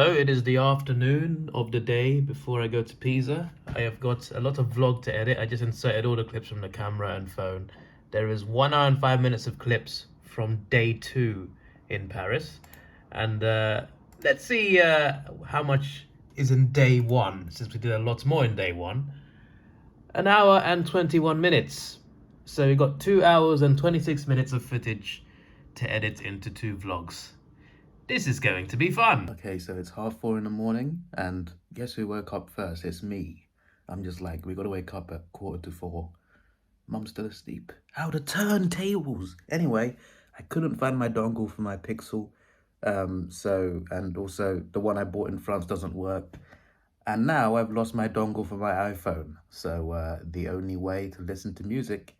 Hello, it is the afternoon of the day before I go to Pisa. I have got a lot of vlog to edit. I just inserted all the clips from the camera and phone. There is 1 hour and 5 minutes of clips from day 2 in Paris. And let's see how much is in day 1, since we did a lot more in day 1. 1 hour and 21 minutes. So we got 2 hours and 26 minutes of footage to edit into 2 vlogs. This is going to be fun. Okay, so it's 4:30 in the morning, and guess who woke up first? It's me. I'm just like, we gotta wake up at 3:45. Mum's still asleep. How the turntables! Anyway, I couldn't find my dongle for my Pixel, and also the one I bought in France doesn't work. And now I've lost my dongle for my iPhone. So the only way to listen to music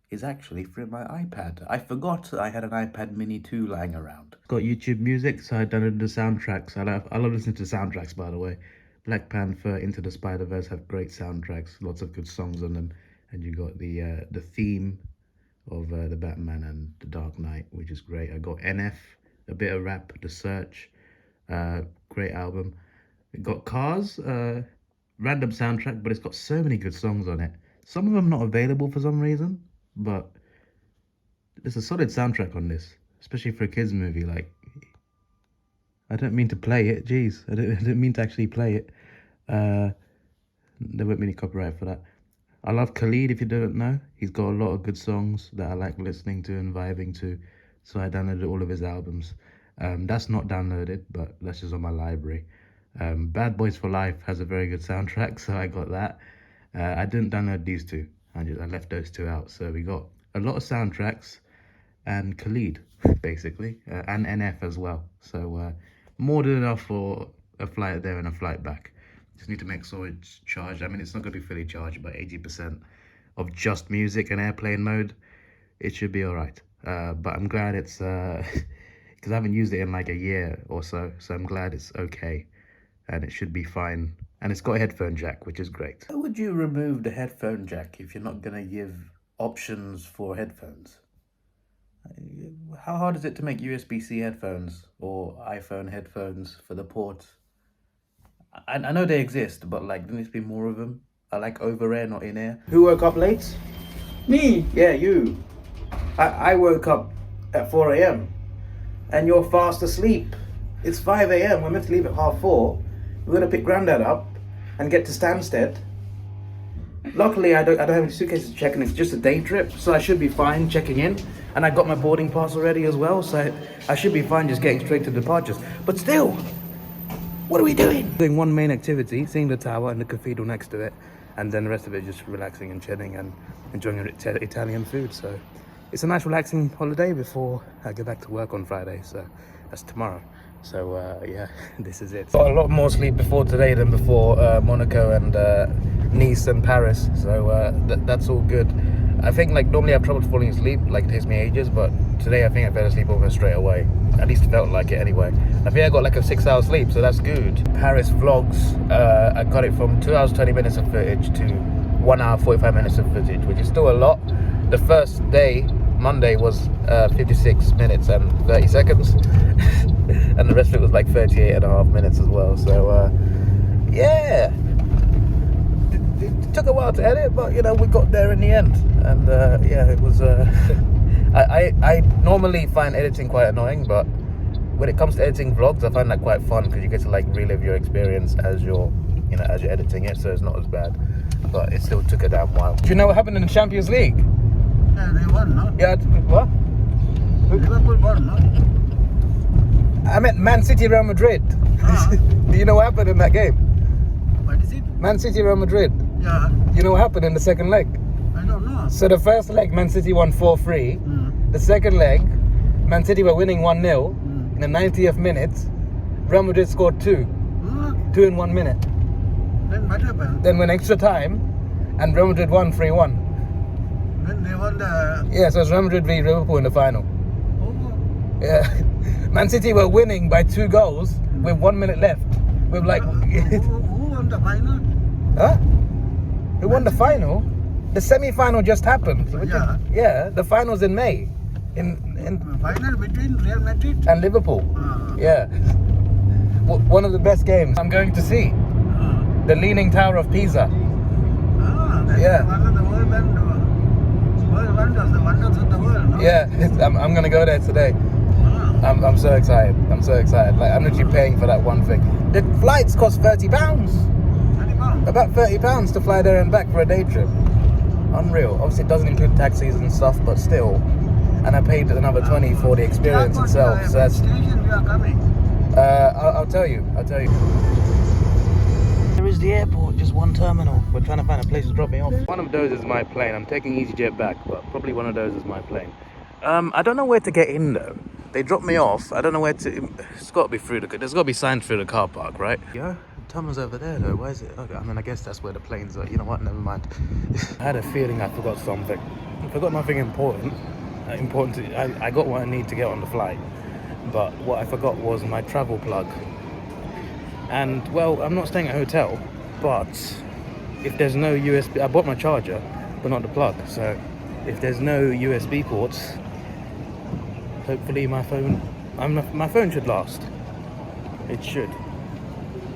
is actually through my iPad. I forgot I had an iPad Mini 2 lying around. Got YouTube Music, so I downloaded the soundtracks. I love listening to soundtracks, by the way. Black Panther, Into the Spider-Verse have great soundtracks, lots of good songs on them. And you got the theme of the Batman and the Dark Knight, which is great. I got NF, a bit of rap, The Search, great album. We got Cars, random soundtrack, but it's got so many good songs on it. Some of them not available for some reason, but there's a solid soundtrack on this, especially for a kids movie. Like, I don't mean to play it, jeez, I didn't mean to actually play it. There won't be any copyright for that. I love Khalid, if you don't know. He's got a lot of good songs that I like listening to and vibing to, so I downloaded all of his albums. That's not downloaded, but that's just on my library. Bad Boys for Life has a very good soundtrack, so I got that. I didn't download these two. I left those 2 out. So we got a lot of soundtracks and Khalid, basically, and NF as well. So more than enough for a flight there and a flight back. Just need to make sure it's charged. I mean, it's not going to be fully charged, but 80% of just music and airplane mode, it should be all right. But I'm glad it's, because I haven't used it in like a year or so. So I'm glad it's okay and it should be fine. And it's got a headphone jack, which is great. How would you remove the headphone jack if you're not going to give options for headphones? How hard is it to make USB-C headphones or iPhone headphones for the ports? I know they exist, but like there needs to be more of them. I like over-ear, not in-ear. Who woke up late? Me? Yeah, you. I woke up at 4 a.m. and you're fast asleep. It's 5 a.m. We're meant to leave at 4:30. We're going to pick Grandad up and get to Stansted. Luckily, I don't have any suitcases to check, and it's just a day trip, so I should be fine checking in. And I got my boarding pass already as well, so I should be fine just getting straight to departures. But still, what are we doing? Doing one main activity, seeing the tower and the cathedral next to it, and then the rest of it just relaxing and chilling and enjoying Italian food. So it's a nice relaxing holiday before I go back to work on Friday, so that's tomorrow. So yeah, this is it. Got a lot more sleep before today than before Monaco and Nice and Paris, so that's all good. I think like normally I have trouble falling asleep, like it takes me ages, but today I think I fell asleep almost straight away. At least it felt like it anyway. I think I got like a 6-hour sleep, so that's good. Paris vlogs, I got it from 2 hours 20 minutes of footage to 1 hour 45 minutes of footage, which is still a lot. The first day, Monday, was 56 minutes and 30 seconds. And the rest of it was like 38.5 minutes as well. So yeah, it took a while to edit, but you know, we got there in the end. And yeah, it was I normally find editing quite annoying, but when it comes to editing vlogs, I find that quite fun because you get to like relive your experience as you're editing it, so it's not as bad. But it still took a damn while. Do you know what happened in the Champions League? Yeah, they won, no? Yeah, what? Liverpool won, no? I meant Man City, Real Madrid. Do you know what happened in that game? What is it? Man City, Real Madrid. Yeah, You know what happened in the second leg? I don't know. So the first leg, Man City won 4-3. The second leg, Man City were winning 1-0. In the 90th minute, Real Madrid scored 2. 2 in 1 minute. Then what happened? Then went extra time, and Real Madrid won 3-1. Then they won the... Yeah, so it's Real Madrid v Liverpool in the final. Oh, Yeah. Man City were winning by 2 goals with 1 minute left. With like... who won the final? Huh? Who won the final? The semi-final just happened. Yeah. Yeah, the final's in May. In Final between Real Madrid and Liverpool. Yeah. one of the best games I'm going to see. The Leaning Tower of Pisa. That's Yeah. one of the world wonders, the wonders of the world, no? Yeah, I'm gonna go there today. I'm so excited. I'm so excited. Like, I'm literally paying for that one thing. The flights cost £30. £30. About £30 to fly there and back for a day trip. Unreal. Obviously, it doesn't include taxis and stuff, but still. And I paid another 20 for the experience itself. So that's. Station you are coming. I'll tell you. There is the airport, just one terminal. We're trying to find a place to drop me off. One of those is my plane. I'm taking EasyJet back, but probably one of those is my plane. I don't know where to get in though. They dropped me off. I don't know where to. It's got to be through the. There's got to be signs through the car park, right? Yeah. Terminal's over there though. Why is it? Okay. I mean, I guess that's where the planes are. You know what? Never mind. I had a feeling I forgot something. I forgot nothing important. I got what I need to get on the flight, but what I forgot was my travel plug. And well, I'm not staying at a hotel, but if there's no USB, I bought my charger, but not the plug. So if there's no USB ports, hopefully my phone should last. It should.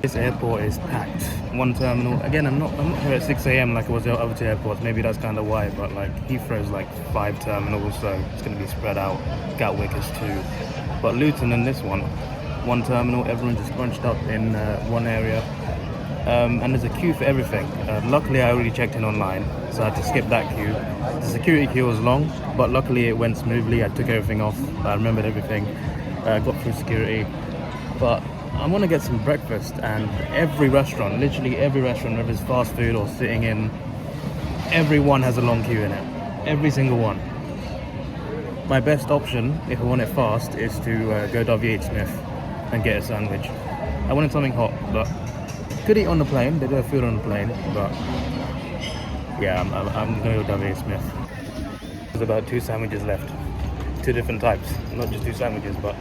This airport is packed. One terminal. Again, I'm not here at 6 a.m. like it was at other two airports. Maybe that's kind of why, but like Heathrow's like 5 terminals, so it's going to be spread out. Gatwick is 2, but Luton and this one terminal. Everyone just bunched up in one area, and there's a queue for everything. Luckily, I already checked in online, so I had to skip that queue. The security queue was long, but luckily it went smoothly. I took everything off. I remembered everything. Got through security, but I want to get some breakfast, and every restaurant, literally every restaurant, whether it's fast food or sitting in, everyone has a long queue in it. Every single one. My best option, if I want it fast, is to go WH Smith and get a sandwich. I wanted something hot, but could eat on the plane. They do have food on the plane, but yeah, I'm gonna go WH Smith. There's about 2 sandwiches left, 2 different types, not just 2 sandwiches, but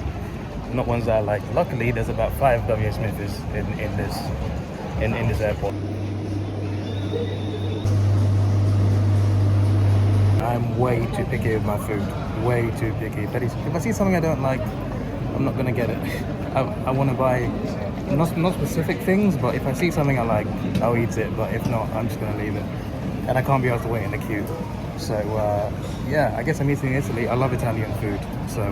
not ones that I like. Luckily, there's about 5 WH Smiths in this airport. I'm way too picky with my food. Way too picky. If I see something I don't like, I'm not gonna get it. I want to buy not specific things, but if I see something I like, I'll eat it. But if not, I'm just gonna leave it. And I can't be asked to wait in the queue. So yeah, I guess I'm eating in Italy. I love Italian food. So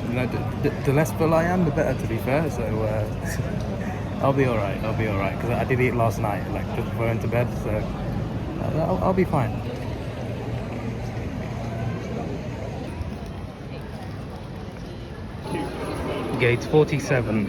you know, the less full I am, the better, to be fair. So I'll be alright. Because I did eat last night, like just before I went to bed. So I'll be fine. Gate 47.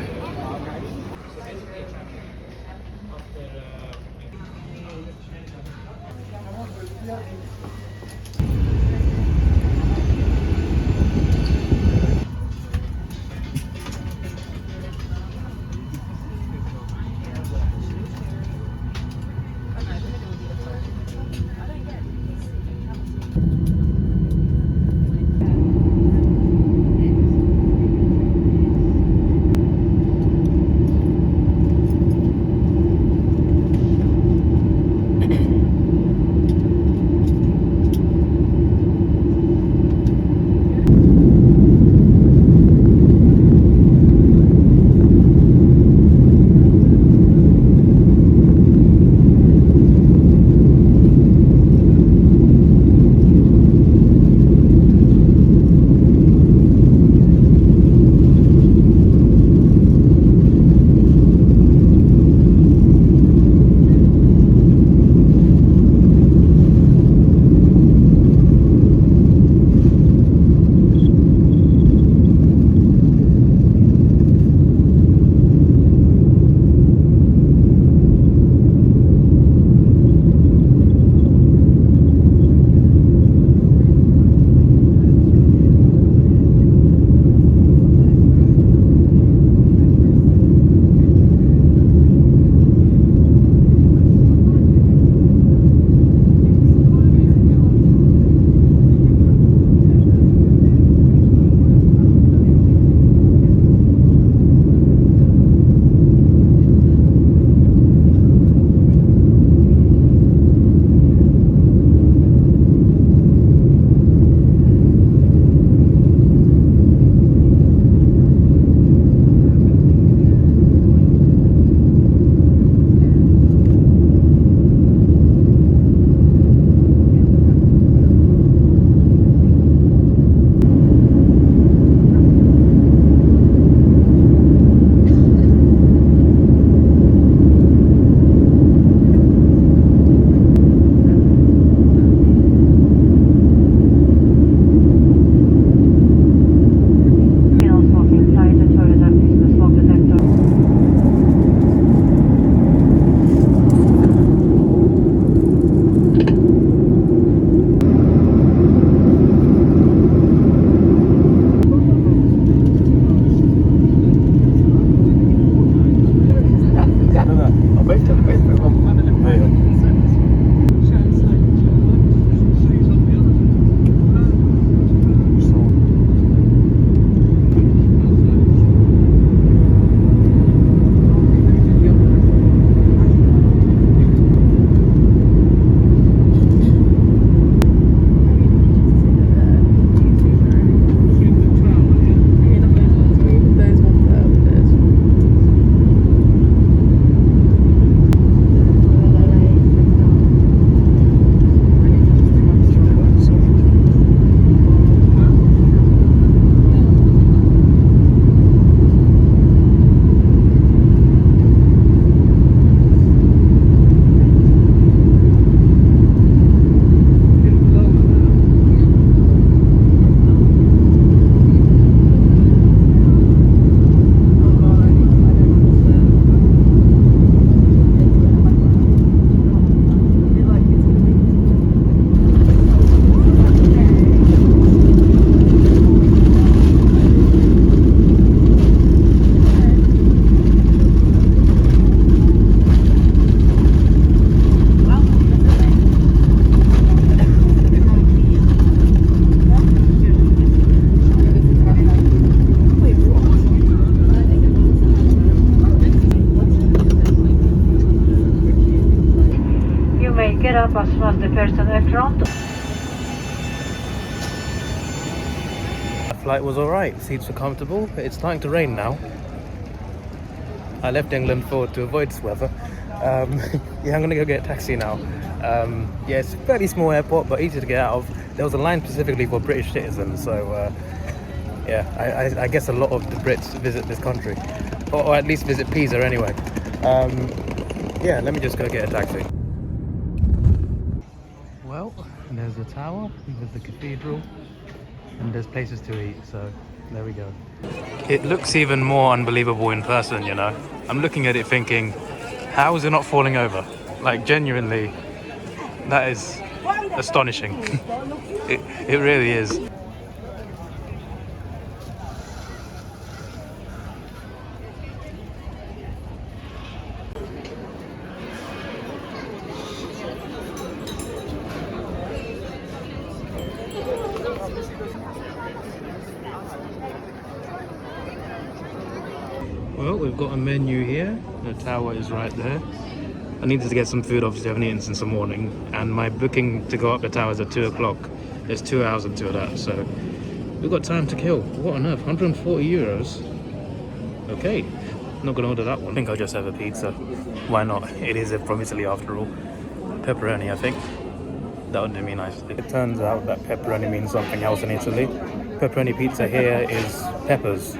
yere basmaz the person in front. The flight was alright, seats were comfortable. It's starting to rain now. I left England to avoid this weather. Yeah, I'm gonna go get a taxi now. Yeah, it's a fairly small airport, but easy to get out of. There was a line specifically for British citizens, so yeah, I guess a lot of the Brits visit this country, or at least visit Pisa anyway. Yeah, let me just go get a taxi. Well, there's the tower, there's the cathedral, and there's places to eat, so there we go. It looks even more unbelievable in person, you know. I'm looking at it thinking, how is it not falling over? Like, genuinely, that is astonishing. It really is. Well, we've got a menu here. The tower is right there. I needed to get some food, obviously I haven't eaten since the morning, and my booking to go up the tower is at 2 o'clock. There's 2 hours until that, so we've got time to kill. What on earth, 140 euros? Okay, not gonna order that one. I think I'll just have a pizza. Why not? It is from Italy after all. Pepperoni, I think. That would do me nicely. It turns out that pepperoni means something else in Italy. Pepperoni pizza here is peppers.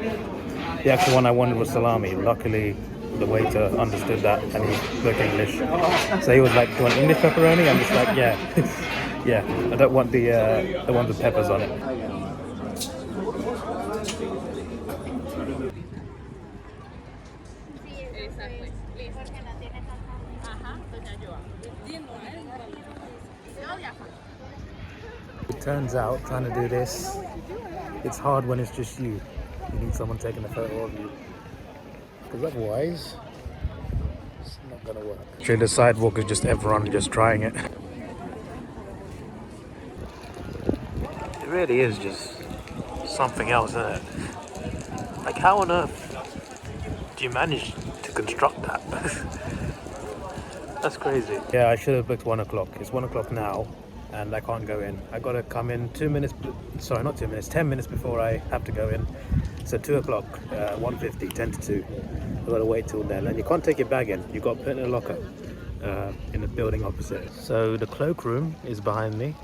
The actual one I wanted was salami. Luckily, the waiter understood that and he spoke English. So he was like, do you want English pepperoni? I'm just like, yeah. Yeah, I don't want the one with peppers on it. It turns out, trying to do this, it's hard when it's just you. You need someone taking a photo of you. Because otherwise, it's not gonna work. Actually, the sidewalk is just everyone just trying it. It really is just something else, isn't it? Like, how on earth do you manage to construct that? That's crazy. Yeah, I should have booked 1 o'clock. It's 1 o'clock now, and I can't go in. I gotta come in 2 minutes, sorry, not 2 minutes, 10 minutes before I have to go in. So 2 o'clock, 1:50, 10 to 2. I've got to wait till then. And you can't take your bag in. You've got to put it in a locker in the building opposite. So the cloakroom is behind me.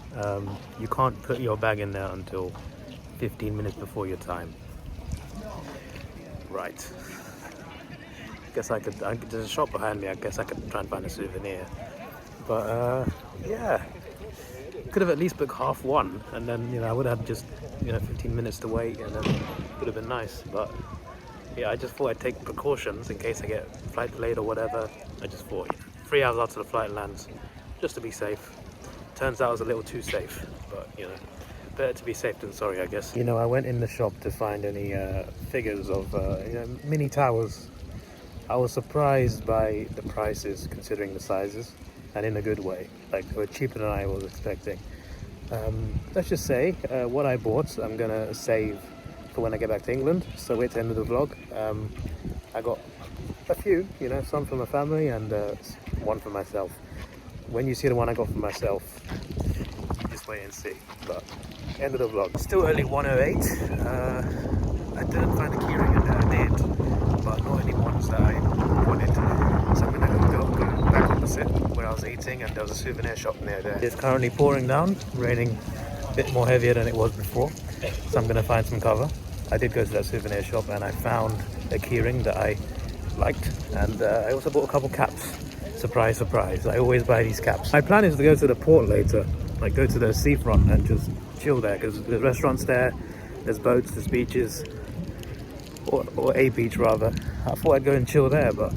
You can't put your bag in there until 15 minutes before your time. Right. Guess I could, there's a shop behind me. I guess I could try and find a souvenir. But yeah. Could have at least booked half one, and then, you know, I would have just, you know, 15 minutes to wait, and then it would have been nice. But yeah, I just thought I'd take precautions in case I get flight delayed or whatever. I just thought, 3 hours after the flight lands, just to be safe. Turns out I was a little too safe, but you know, better to be safe than sorry, I guess. You know, I went in the shop to find any figures of you know, mini towers. I was surprised by the prices considering the sizes. And in a good way, like they were cheaper than I was expecting. Let's just say what I bought, I'm gonna save for when I get back to England. So wait to the end of the vlog. I got a few, you know, some for my family and one for myself. When you see the one I got for myself, just wait and see. But end of the vlog. Still only 1:08. I didn't find a keyring in there. I did, but not any ones that I wanted. So I'm gonna go back opposite where I was eating, and there was a souvenir shop near there. It's currently pouring down, raining a bit more heavier than it was before. So I'm gonna find some cover. I did go to that souvenir shop and I found a keyring that I liked, and I also bought a couple caps. Surprise, surprise. I always buy these caps. My plan is to go to the port later, like go to the seafront and just chill there, because there's restaurants there, there's boats, there's beaches, or a beach rather. I thought I'd go and chill there, but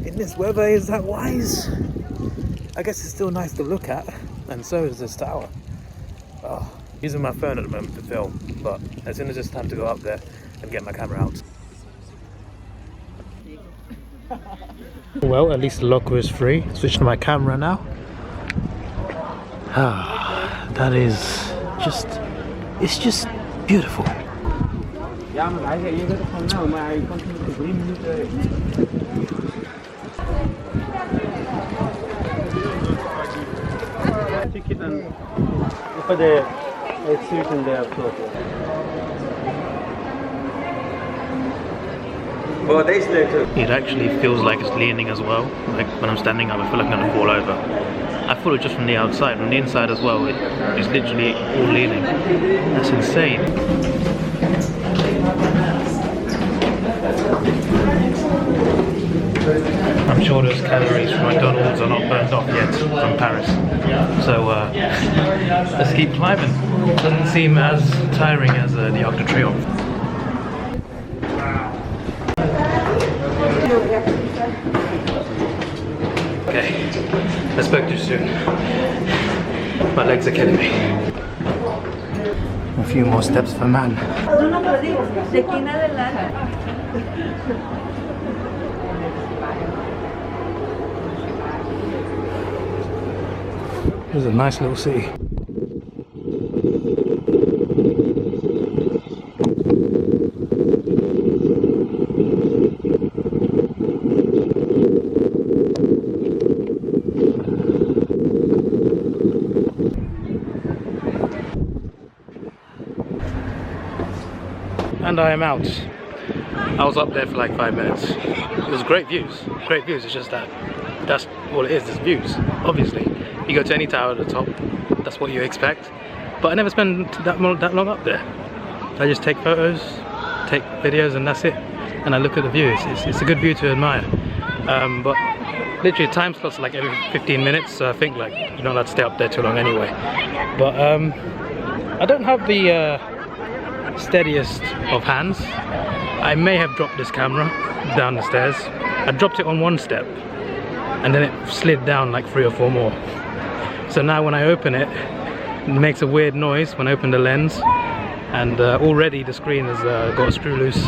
in this weather, is that wise? I guess it's still nice to look at, and so is this tower. Oh, using my phone at the moment to film, but as soon as it's time to go up there and get my camera out. Well, at least the locker is free. Switch to my camera now. Ah, that is just, it's just beautiful. For the execution there, of course. Well, days later. It actually feels like it's leaning as well. Like when I'm standing up, I feel like I'm gonna fall over. I thought it just from the outside, from the inside as well. It's literally all leaning. That's insane. I'm sure those calories from McDonald's are not burned off yet from Paris. So let's keep climbing. Doesn't seem as tiring as the Arc de Triomphe. Okay, let's back to you soon. My legs are killing me. A few more steps for man. There's a nice little city. And I am out. I was up there for like 5 minutes. It was great views. Great views. It's just that's all it is. There's views. Obviously, you go to any tower at the top. That's what you expect. But I never spend that long up there. I just take photos, take videos, and that's it. And I look at the views. It's a good view to admire. But literally, time slots are like every 15 minutes. So I think like you're not allowed to stay up there too long anyway. But I don't have the steadiest of hands. I may have dropped this camera down the stairs. I dropped it on one step and then it slid down like 3 or 4 more. So now when I open it, it makes a weird noise when I open the lens, and already the screen has got a screw loose.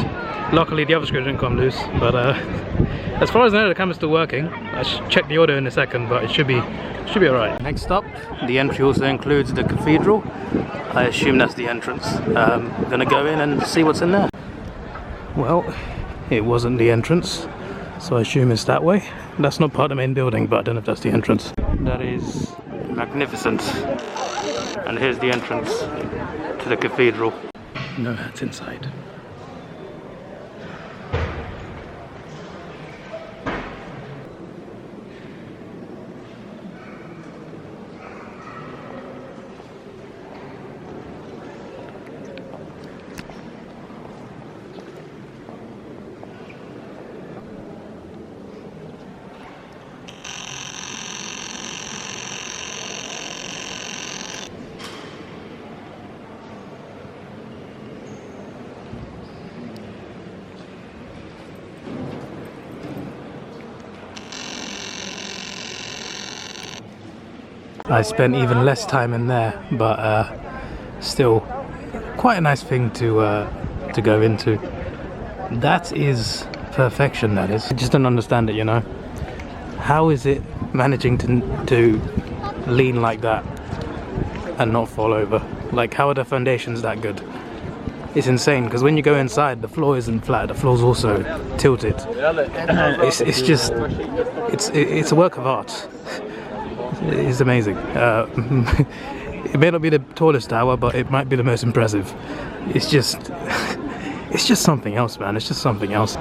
Luckily the other screw didn't come loose, but as far as I know the camera's still working. I should check the audio in a second, but it should be alright. Next up, the entry also includes the cathedral. I assume that's the entrance. I'm gonna go in and see what's in there. Well, it wasn't the entrance, so I assume it's that way. That's not part of the main building, but I don't know if that's the entrance. That is magnificent. And here's the entrance to the cathedral. No, that's inside. I spent even less time in there, but still quite a nice thing to go into. That is perfection, that is. I just don't understand it, you know. How is it managing to lean like that and not fall over? Like, how are the foundations that good? It's insane, because when you go inside, the floor isn't flat, the floor's also tilted. It's just, it's a work of art. It's amazing. It may not be the tallest tower, but it might be the most impressive. It's just something else, man. It's just something else.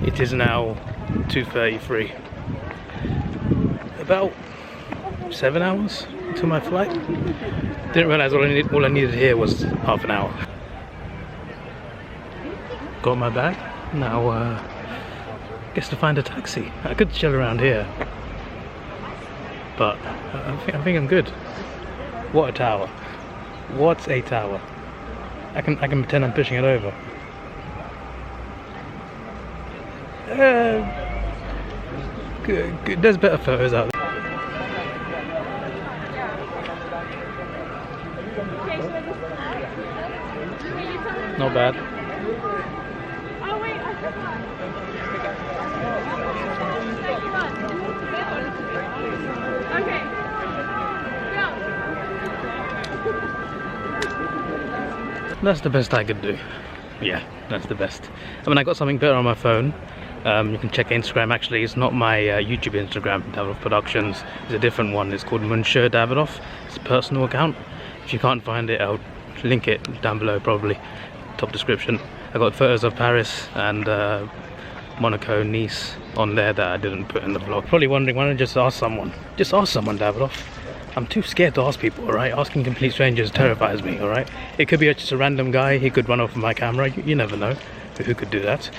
It is now 2:33. About 7 hours to my flight. Didn't realize all I needed here was half an hour. Got my bag. Now, guess to find a taxi. I could chill around here, but I think I'm good. What a tower! What a tower! I can pretend I'm pushing it over. Good. There's better photos out there. Not bad. That's the best I could do. Yeah, that's the best. I mean, I got something better on my phone, You can check Instagram. Actually, it's not my YouTube Instagram, Davidoff Productions. It's a different one. It's called Monsieur Davidoff. It's a personal account. If you can't find it, I'll link it down below, probably top description. I got photos of Paris and Monaco, Nice on there that I didn't put in the vlog. Probably wondering, why don't I just ask someone? Just ask someone, Davidoff. I'm too scared to ask people, alright? Asking complete strangers terrifies me, alright? It could be just a random guy. He could run off with my camera. You never know who could do that.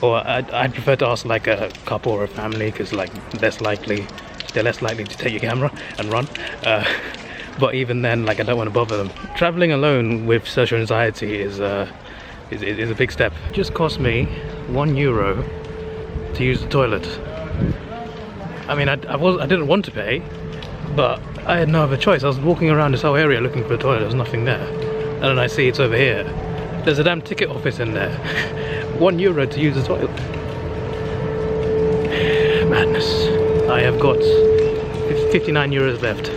Or I'd prefer to ask like a couple or a family, because like they're less likely to take your camera and run. But even then, like, I don't want to bother them. Traveling alone with social anxiety is a big step. It just cost me €1 to use the toilet. I mean, I didn't want to pay, but I had no other choice. I was walking around this whole area looking for a toilet. There was nothing there, and then I see it's over here. There's a damn ticket office in there. €1 to use the toilet. Madness. I have got €59 left.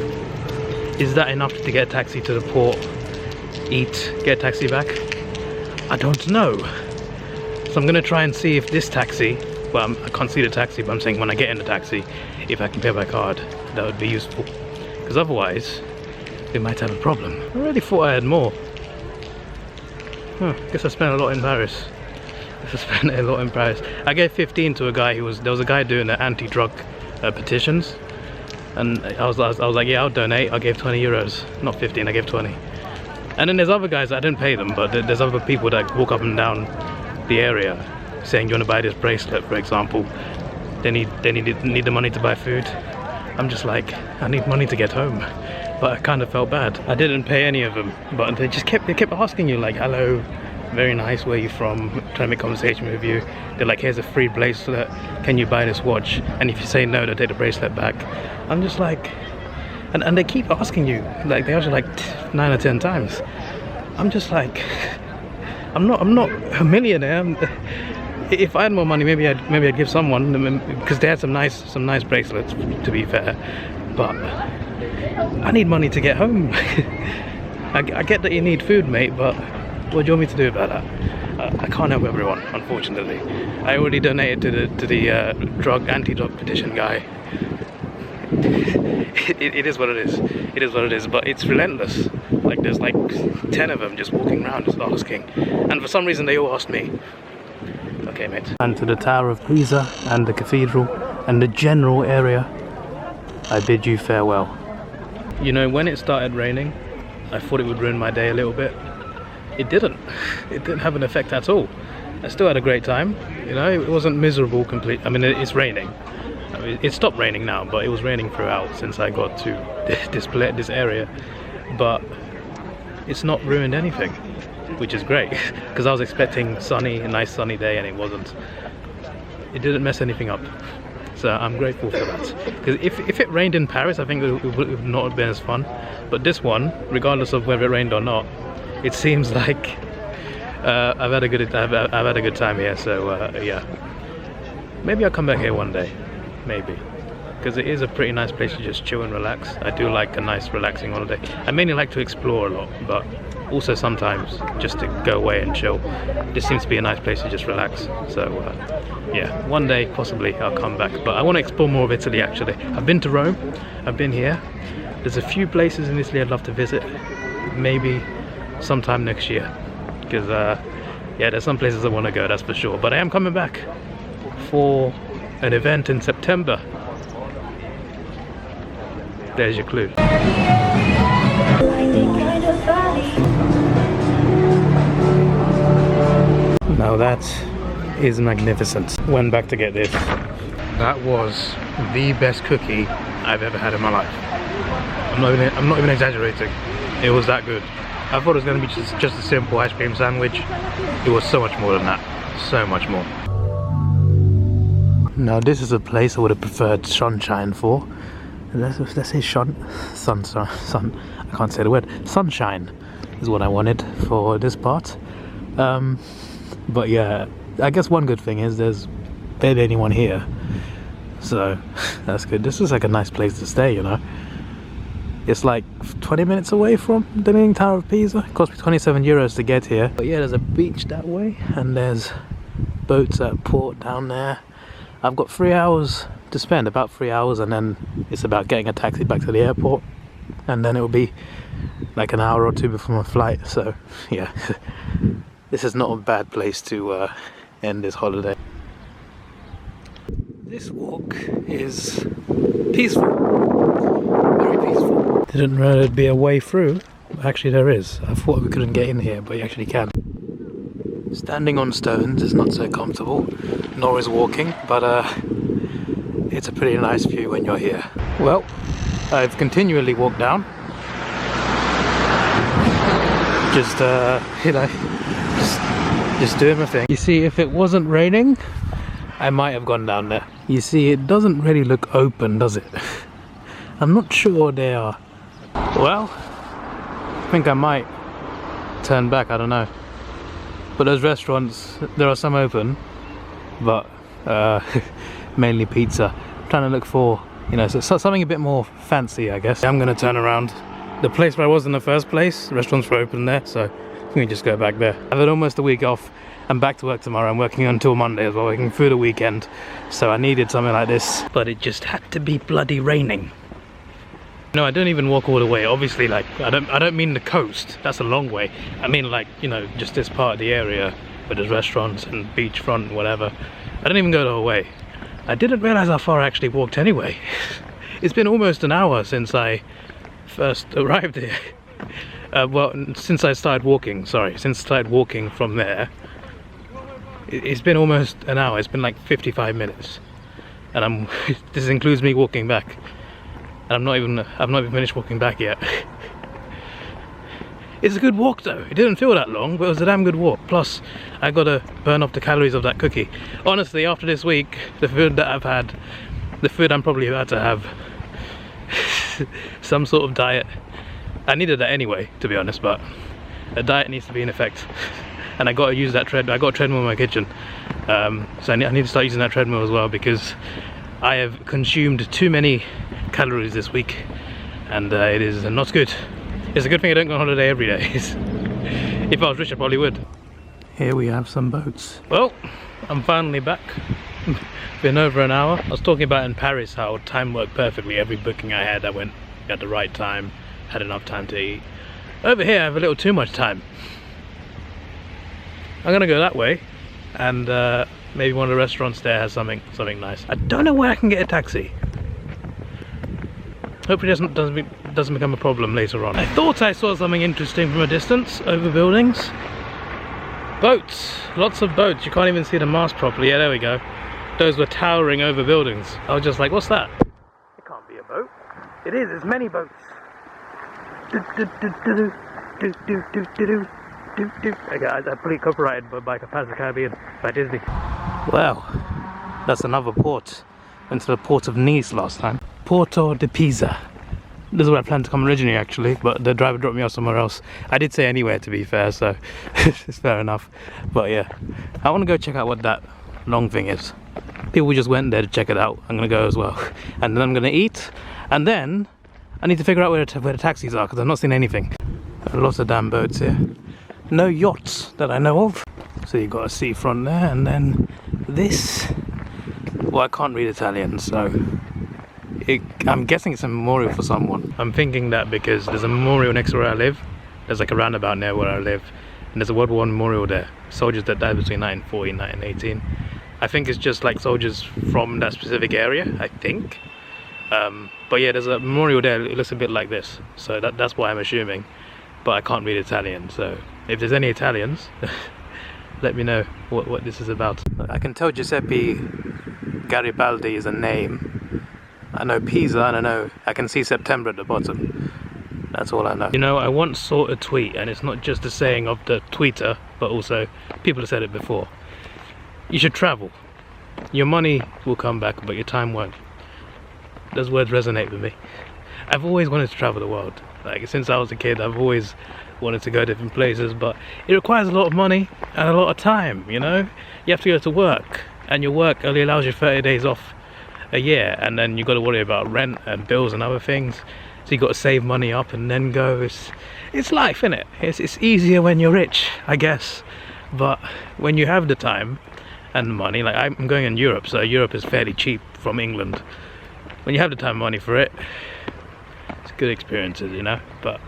Is that enough to get a taxi to the port, eat, get a taxi back? I don't know. So I'm gonna try and see if this taxi, well, I can't see the taxi, but I'm saying when I get in the taxi, if I can pay by card, that would be useful. Because otherwise, we might have a problem. I really thought I had more. Huh, guess I spent a lot in Paris. I gave 15 to a guy there was a guy doing the anti-drug petitions. And I was like, yeah, I'll donate. I gave €20. Not 15, I gave 20. And then there's other guys that I didn't pay them, but there's other people that walk up and down the area saying, you want to buy this bracelet, for example. They need the money to buy food. I'm just like, I need money to get home. But I kind of felt bad. I didn't pay any of them, but they kept asking you like, hello, very nice, where are you from? Trying to make conversation with you. They're like, here's a free bracelet, can you buy this watch? And if you say no, they'll take the bracelet back. I'm just like, and they keep asking you, like they ask you like 9 or 10 times. I'm just like, I'm not a millionaire. If I had more money, maybe I'd give someone, because they had some nice bracelets, to be fair. But I need money to get home. I get that you need food, mate, but what do you want me to do about that? I can't help everyone, unfortunately. I already donated to the anti-drug petition guy. It is what it is. It is what it is, but it's relentless. Like there's like 10 of them just walking around just asking. And for some reason they all asked me. Okay, mate. And to the Tower of Pisa and the cathedral and the general area, I bid you farewell. You know, when it started raining, I thought it would ruin my day a little bit. It didn't. It didn't have an effect at all. I still had a great time. You know, it wasn't miserable completely. I mean, it's raining. I mean, it stopped raining now, but it was raining throughout since I got to this area. But it's not ruined anything, which is great, because I was expecting a nice sunny day, and it wasn't. It didn't mess anything up. So I'm grateful for that. Because if it rained in Paris, I think it would not have been as fun. But this one, regardless of whether it rained or not, it seems like I've had a good time here. So yeah, maybe I'll come back here one day, maybe, because it is a pretty nice place to just chill and relax. I do like a nice relaxing holiday. I mainly like to explore a lot, but also sometimes just to go away and chill. This seems to be a nice place to just relax. So yeah, one day possibly I'll come back, but I want to explore more of Italy actually. I've been to Rome, I've been here. There's a few places in Italy I'd love to visit, maybe sometime next year, because yeah, there's some places I want to go, that's for sure. But I am coming back for an event in September. There's your clue. Now that is magnificent. Went back to get this. That was the best cookie I've ever had in my life. I'm not even exaggerating. It was that good. I thought it was going to be just a simple ice cream sandwich. It was so much more than that. So much more. Now this is a place I would have preferred sunshine for. Let's say sun. I can't say the word. Sunshine is what I wanted for this part. But yeah, I guess one good thing is there's barely anyone here. So that's good. This is like a nice place to stay, you know. It's like 20 minutes away from the Leaning Tower of Pisa. It cost me €27 to get here. But yeah, there's a beach that way, and there's boats at port down there. I've got 3 hours to spend, about 3 hours, and then it's about getting a taxi back to the airport, and then it will be like an hour or two before my flight. So yeah, this is not a bad place to end this holiday. This walk is peaceful, very peaceful. Didn't know there'd be a way through. Actually there is. I thought we couldn't get in here, but you actually can. Standing on stones is not so comfortable, nor is walking, but it's a pretty nice view when you're here. Well, I've continually walked down. Just, you know, just doing my thing. You see, if it wasn't raining, I might have gone down there. You see, it doesn't really look open, does it? I'm not sure they are. Well, I think I might turn back, I don't know. But those restaurants, there are some open, but mainly pizza. I'm trying to look for, you know, so something a bit more fancy, I guess. I'm gonna turn around. The place where I was in the first place, the restaurants were open there, so I'm gonna just go back there. I've had almost a week off. I'm back to work tomorrow. I'm working until Monday as well, working through the weekend. So I needed something like this, but it just had to be bloody raining. No, I don't even walk all the way. Obviously, like, I don't mean the coast. That's a long way. I mean, like, you know, just this part of the area where there's restaurants and beachfront, whatever. I don't even go the whole way. I didn't realize how far I actually walked anyway. It's been almost an hour since I first arrived here. Well, since I started walking, sorry, since I started walking from there. It's been almost an hour. It's been like 55 minutes. And this includes me walking back. And I've not even finished walking back yet. It's a good walk though. It didn't feel that long, but it was a damn good walk. Plus, I gotta burn off the calories of that cookie. Honestly, after this week, the food that I've had, the food I'm probably about to have, some sort of diet. I needed that anyway, to be honest, but a diet needs to be in effect. And I gotta use that treadmill. I got a treadmill in my kitchen. So I need to start using that treadmill as well, because I have consumed too many calories this week, and it is not good. It's a good thing I don't go on holiday every day. If I was rich, I probably would. Here we have some boats. Well, I'm finally back. Been over an hour. I was talking about in Paris how time worked perfectly. Every booking I had, I went at the right time, had enough time to eat. Over here, I have a little too much time. I'm gonna go that way, and maybe one of the restaurants there has something nice. I don't know where I can get a taxi. Hopefully it doesn't become a problem later on. I thought I saw something interesting from a distance over buildings. Boats, lots of boats. You can't even see the mast properly. Yeah, there we go. Those were towering over buildings. I was just like, what's that? It can't be a boat. It is. There's many boats. Okay, I fully copyrighted by Pisa Caribbean by Disney. Well, that's another port. Went to the port of Nice last time. Porto de Pisa. This is where I planned to come originally, actually, but the driver dropped me off somewhere else. I did say anywhere, to be fair, so it's fair enough. But yeah, I want to go check out what that long thing is. People just went there to check it out. I'm gonna go as well, and then I'm gonna eat, and then I need to figure out where the taxis are, because I've not seen anything. Lots of damn boats here. No yachts that I know of. So you've got a seafront there, and then this. Well, I can't read Italian, so I'm guessing it's a memorial for someone. I'm thinking that because there's a memorial next to where I live. There's like a roundabout near where I live, and there's a World War I memorial there. Soldiers that died between 1940 and 1918. I think it's just like soldiers from that specific area, I think. But yeah, there's a memorial there. It looks a bit like this, so that's why I'm assuming. But I can't read Italian, so if there's any Italians, let me know what this is about. I can tell Giuseppe Garibaldi is a name. I know Pisa, and I can see September at the bottom. That's all I know. You know, I once saw a tweet, and it's not just a saying of the tweeter, but also people have said it before. You should travel. Your money will come back, but your time won't. Those words resonate with me. I've always wanted to travel the world. Like, since I was a kid, I've always wanted to go different places, but it requires a lot of money and a lot of time, you know? You have to go to work, and your work only allows you 30 days off a year, and then you've got to worry about rent and bills and other things. So you've got to save money up and then go. It's life, innit? It's easier when you're rich, I guess. But when you have the time and money. Like, I'm going in Europe, so Europe is fairly cheap from England. When you have the time and money for it, it's good experiences, you know. But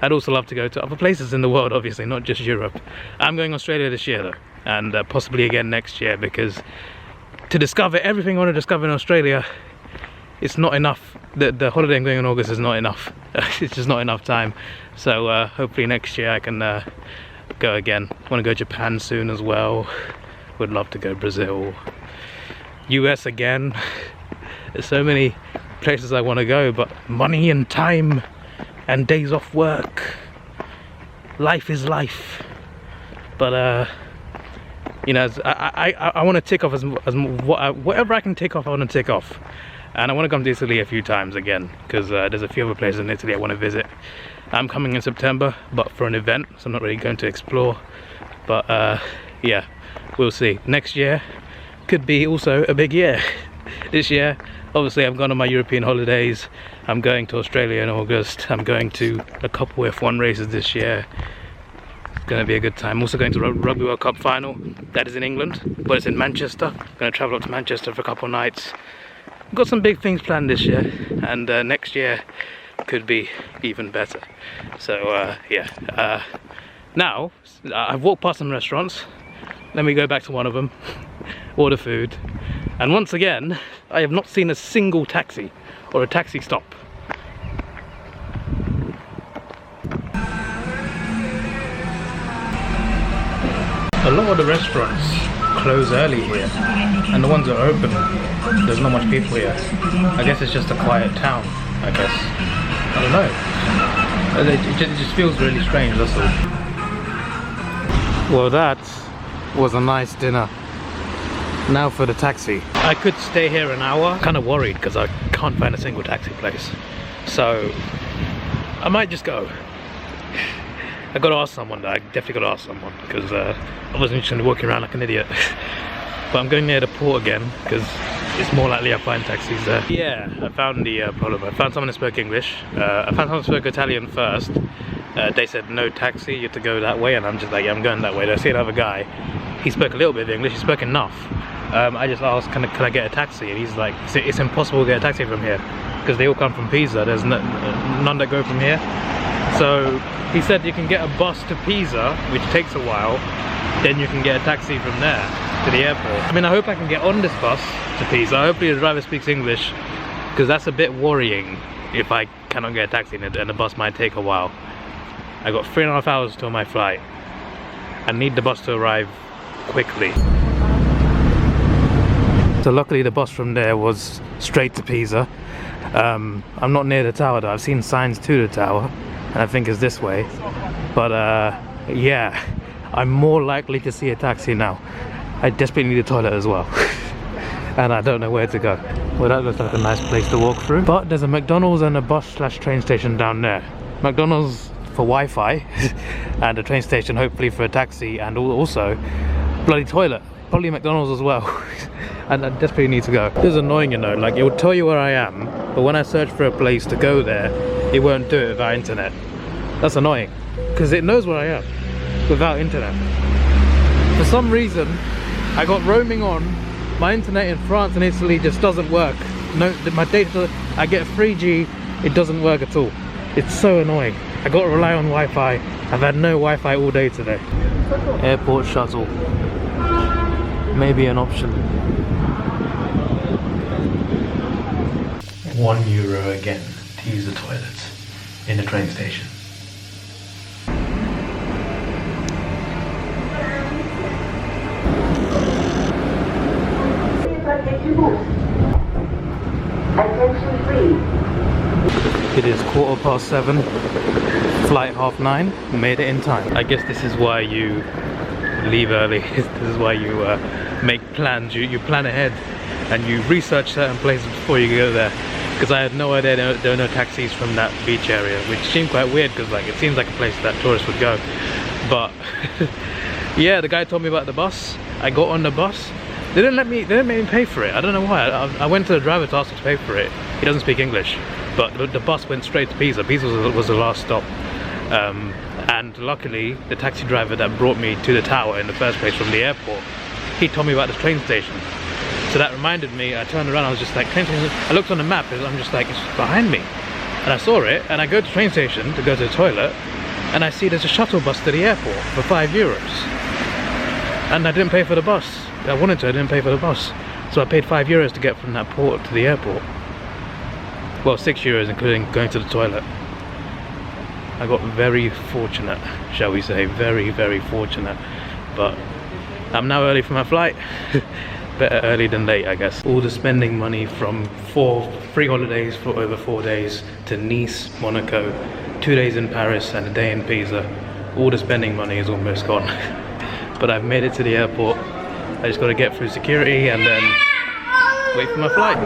I'd also love to go to other places in the world, obviously, not just Europe. I'm going to Australia this year though, and possibly again next year, because to discover everything I want to discover in Australia, it's not enough. The holiday I'm going in August is not enough. It's just not enough time. So hopefully next year I can go again. I want to go to Japan soon as well. Would love to go Brazil. US again. There's so many places I want to go, but money and time and days off work. Life is life. But you know, I want to tick off whatever I can tick off. I want to tick off, and I want to come to Italy a few times again, because there's a few other places in Italy I want to visit. I'm coming in September, but for an event, so I'm not really going to explore. But yeah, we'll see. Next year could be also a big year. This year, obviously, I'm going on my European holidays. I'm going to Australia in August. I'm going to a couple F1 races this year. It's going to be a good time. I'm also going to Rugby World Cup final. That is in England, but it's in Manchester. I'm going to travel up to Manchester for a couple of nights. I've got some big things planned this year, and next year could be even better. So yeah, now I've walked past some restaurants. Let me go back to one of them, order food, and once again I have not seen a single taxi or a taxi stop. A lot of the restaurants close early here, and the ones that are open, there's not much people here. I guess it's just a quiet town, I guess. I don't know. It just feels really strange, that's all. Well, that was a nice dinner. Now for the taxi. I could stay here an hour. Kind of worried because I can't find a single taxi place. So I might just go. I gotta ask someone though. I definitely gotta ask someone, because I wasn't just walking around like an idiot. But I'm going near the port again, because it's more likely I find taxis there. Yeah, I found the problem. I found someone who spoke English. I found someone who spoke Italian first. They said no taxi, you have to go that way, and I'm just like, yeah, I'm going that way. I see another guy. He spoke a little bit of English. He spoke enough. I just asked, can I get a taxi? And he's like, it's impossible to get a taxi from here, because they all come from Pisa. There's none that go from here. So he said you can get a bus to Pisa, which takes a while, then you can get a taxi from there to the airport. I mean, I hope I can get on this bus to Pisa. Hopefully the driver speaks English, because that's a bit worrying if I cannot get a taxi and the bus might take a while. I got 3.5 hours till my flight. I need the bus to arrive quickly. So luckily the bus from there was straight to Pisa. I'm not near the tower though. I've seen signs to the tower, and I think it's this way. But yeah, I'm more likely to see a taxi now. I desperately need a toilet as well. And I don't know where to go. Well, that looks like a nice place to walk through. But there's a McDonald's and a bus/train station down there. McDonald's for Wi-Fi and a train station hopefully for a taxi, and also bloody toilet. Probably McDonald's as well. And I desperately need to go. This is annoying, you know, like it will tell you where I am, but when I search for a place to go there, it won't do it via internet. That's annoying, because it knows where I am without internet. For some reason, I got roaming on. My internet in France and Italy just doesn't work. No, my data, I get 3G, it doesn't work at all. It's so annoying. I got to rely on Wi-Fi. I've had no Wi-Fi all day today. Airport shuttle. Maybe an option. €1 again to use the toilets in the train station. It is 7:15, flight 9:30, made it in time. I guess this is why you leave early. This is why you make plans. You plan ahead and you research certain places before you go there. Because I had no idea there were no taxis from that beach area, which seemed quite weird because like it seems like a place that tourists would go. But yeah, the guy told me about the bus. I got on the bus. They didn't make me pay for it. I don't know why. I went to the driver to ask him to pay for it. He doesn't speak English. But the bus went straight to Pisa. Pisa was the last stop. And luckily, the taxi driver that brought me to the tower in the first place from the airport he told me about this train station. So that reminded me, I turned around, I was just like, train station. I looked on the map, I'm just like, it's behind me. And I saw it, and I go to the train station to go to the toilet, and I see there's a shuttle bus to the airport for €5. And I didn't pay for the bus. I wanted to, I didn't pay for the bus. So I paid €5 to get from that port to the airport. Well, €6 including going to the toilet. I got very fortunate, shall we say, very, very fortunate. But I'm now early for my flight. Better early than late, I guess. All the spending money from 4 free holidays for over 4 days to Nice, Monaco, 2 days in Paris and a day in Pisa. All the spending money is almost gone. But I've made it to the airport. I just got to get through security and then wait for my flight.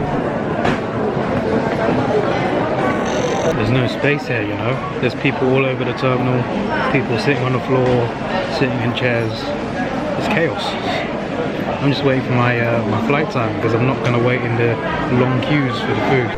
There's no space here, you know. There's people all over the terminal, people sitting on the floor, sitting in chairs. It's chaos. I'm just waiting for my my flight time because I'm not going to wait in the long queues for the food.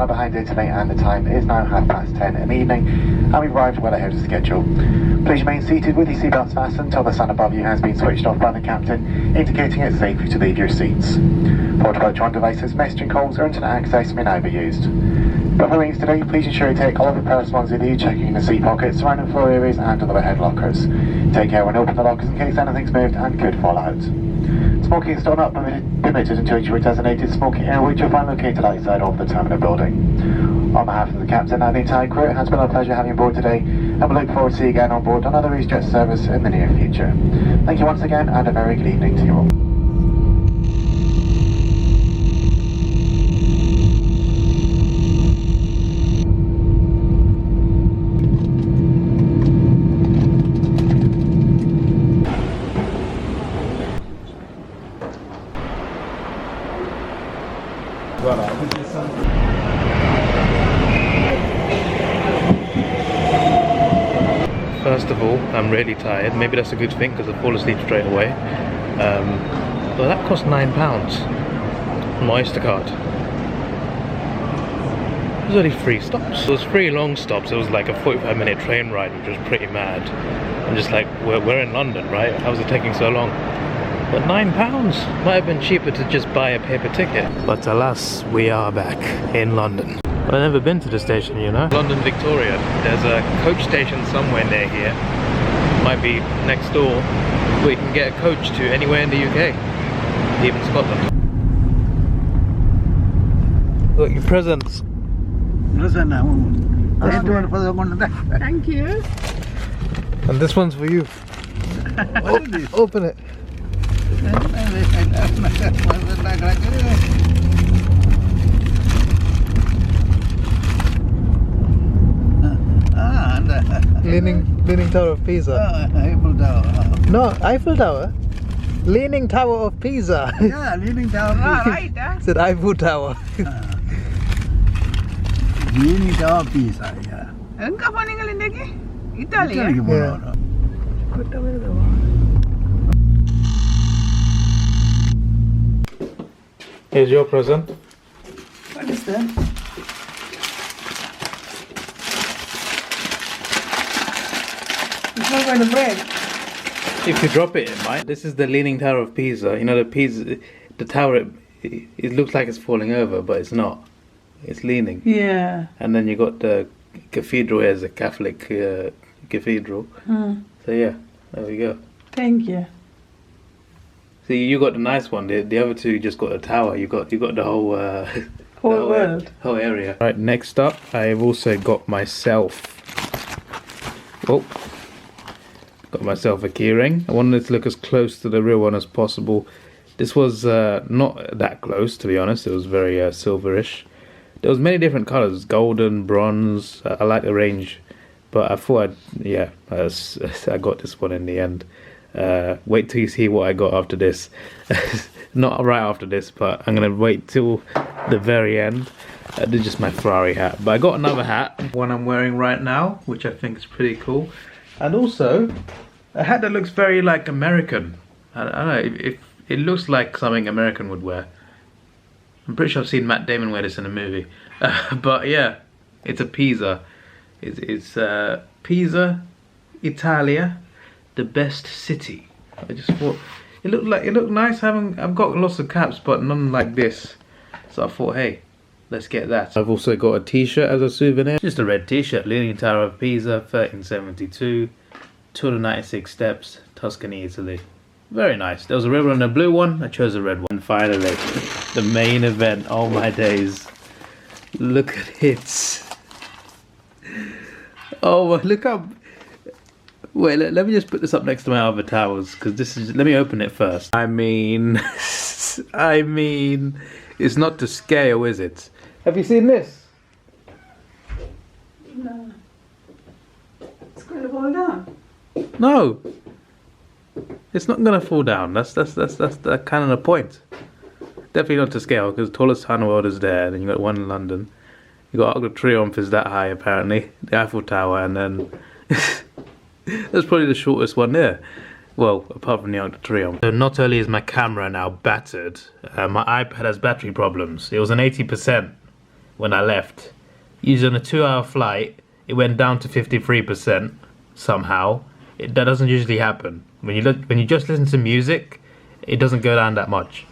Behind Italy and the time is now 10:30 in the evening and we've arrived well ahead of schedule. Please remain seated with your seatbelts fastened until the sun above you has been switched off by the captain, indicating it's safe to leave your seats. Portable electronic devices, messaging calls or internet access may now be used. But for meetings today, please ensure you take all of your personal ones with you, checking the seat pockets, surrounding floor areas and overhead lockers. Take care when opening the lockers in case anything's moved and could fall out. Smoking is still not permitted until you reach your designated smoking area, which you'll find located outside of the terminal building. On behalf of the captain and the entire crew, it has been a pleasure having you aboard today, and we look forward to seeing you again on board another EasyJet service in the near future. Thank you once again, and a very good evening to you all. First of all, I'm really tired. Maybe that's a good thing because I fall asleep straight away. But that cost £9 on my Oyster card. It was only 3 stops. It was 3 long stops. It was like a 45-minute train ride, which was pretty mad. I'm just like, we're in London, right? How was it taking so long? But £9 might have been cheaper to just buy a paper ticket. But alas, we are back in London. I've never been to the station, you know. London Victoria. There's a coach station somewhere near here. Might be next door. Where you can get a coach to anywhere in the UK. Even Scotland. Look, your presents. Thank you. And this one's for you. Open it. Leaning Tower of Pisa. Eiffel Tower. No, Eiffel Tower. Leaning Tower of Pisa. Yeah, Leaning Tower. Right, Said Eiffel Tower. Leaning Tower Pisa, yeah. Engkau apa ninggalin lagi? Italy. Italy ke Yeah. mana? Kota mana tu? Here's your present. What is that? It's not going to break. If you drop it, it might. This is the Leaning Tower of Pisa. You know, the tower, it looks like it's falling over, but it's not. It's leaning. Yeah. And then you got the cathedral here, as a Catholic cathedral. So yeah, there we go. Thank you. See, you got the nice one. The other two just got a tower. You got the whole Whole world. whole area. Right, next up, I've also got myself. Oh, got myself a keyring. I wanted it to look as close to the real one as possible. This was not that close, to be honest. It was very silverish. There was many different colors, golden, bronze. I like the range, but I thought, I got this one in the end. Wait till you see what I got after this. Not right after this, but I'm gonna wait till the very end. This is just my Ferrari hat, but I got another hat, one I'm wearing right now, which I think is pretty cool, and also a hat that looks very like American. I don't know, it looks like something American would wear. I'm pretty sure I've seen Matt Damon wear this in a movie. But yeah, it's a Pisa. It's Pisa, Italia, the best city. I just thought it looked nice. I've got lots of caps, but none like this. So I thought, hey, let's get that. I've also got a t-shirt as a souvenir. Just a red t-shirt, Leaning Tower of Pisa, 1372, 296 steps, Tuscany, Italy. Very nice. There was a red one and a blue one. I chose a red one. And finally, the main event. Oh my days. Look at it. Oh, look up. Wait, let me just put this up next to my other towers, because this is. Let me open it first. I mean, it's not to scale, is it? Have you seen this? No. It's going to fall down. No. It's not gonna fall down. That's kind of the point. Definitely not to scale, because the tallest tower in the world is there. Then you got one in London. You got Arc de Triomphe is that high apparently. The Eiffel Tower, and then that's probably the shortest one there. Well, apart from the Arc de Triomphe. So not only is my camera now battered, my iPad has battery problems. It was on 80% when I left. Using a 2-hour flight, it went down to 53% somehow. That doesn't usually happen. When you just listen to music, it doesn't go down that much.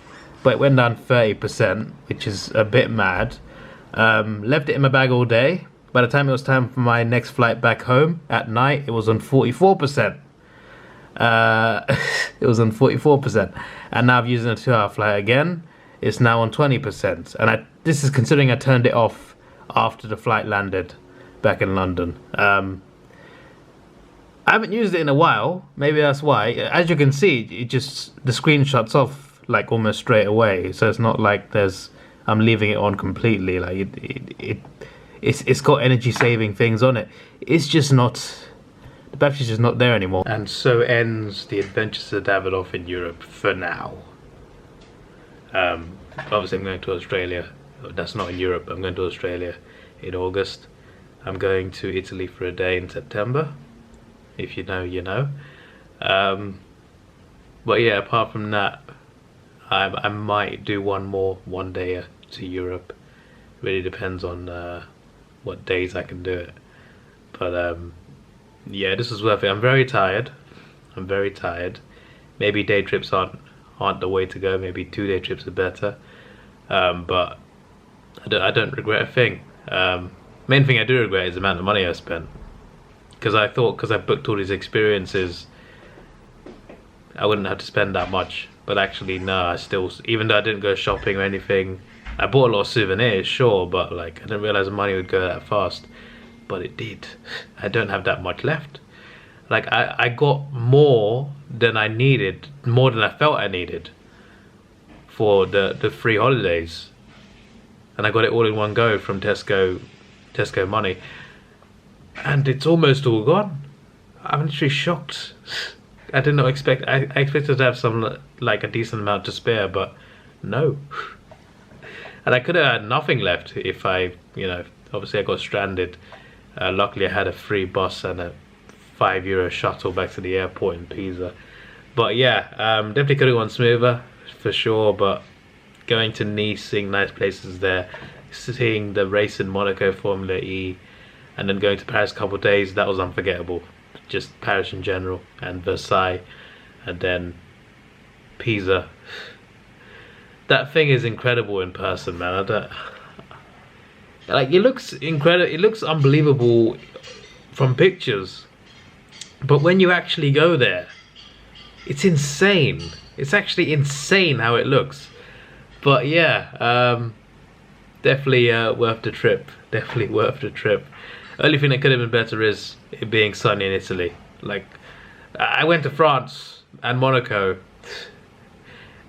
But it went down 30%, which is a bit mad. Left it in my bag all day. By the time it was time for my next flight back home at night, it was on 44%. It was on 44%. And now I've used a 2-hour flight again. It's now on 20%. And this is considering I turned it off after the flight landed back in London. I haven't used it in a while. Maybe that's why. As you can see, the screen shuts off like almost straight away. So it's not like I'm leaving it on completely. Like it's got energy saving things on it. It's just not. The battery's just not there anymore. And so ends the adventures of Davidoff in Europe for now. Obviously, I'm going to Australia. That's not in Europe. I'm going to Australia in August. I'm going to Italy for a day in September. If you know, you know. But yeah, apart from that, I might do one day to Europe. Really depends on what days I can do it. But yeah, this is worth it. I'm very tired. Maybe day trips aren't the way to go. Maybe 2-day trips are better. But I don't regret a thing. Main thing I do regret is the amount of money I spent. Because I thought, because I booked all these experiences, I wouldn't have to spend that much. But actually, no, I still, even though I didn't go shopping or anything, I bought a lot of souvenirs, sure, but like I didn't realize the money would go that fast. But it did. I don't have that much left. Like I got more than I needed, more than I felt I needed for the free holidays. And I got it all in one go from Tesco Money. And it's almost all gone. I'm literally shocked. I did not expect. I expected to have some like a decent amount to spare, but no. And I could have had nothing left if I, you know, obviously I got stranded. Luckily I had a free bus and a €5 shuttle back to the airport in Pisa. But yeah, definitely could have gone smoother for sure. But going to Nice, seeing nice places there, seeing the race in Monaco Formula E, and then going to Paris a couple of days, that was unforgettable. Just Paris in general, and Versailles, and then Pisa. That thing is incredible in person, man. I don't, like, it looks incredible. It looks unbelievable from pictures, but when you actually go there, it's insane. It's actually insane how it looks. But yeah, definitely worth the trip. Definitely worth the trip. Only thing that could have been better is it being sunny in Italy. Like, I went to France and Monaco,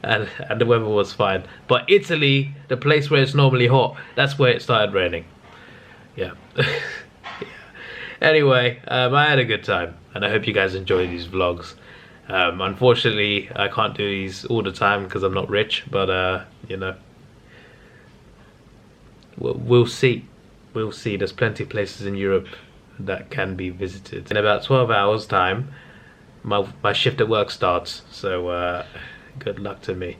and the weather was fine. But Italy, the place where it's normally hot, that's where it started raining. Yeah. Yeah. Anyway, I had a good time, and I hope you guys enjoy these vlogs. Unfortunately, I can't do these all the time because I'm not rich, but you know, we'll see. We'll see. There's plenty of places in Europe that can be visited. In about 12 hours time, my shift at work starts, so good luck to me.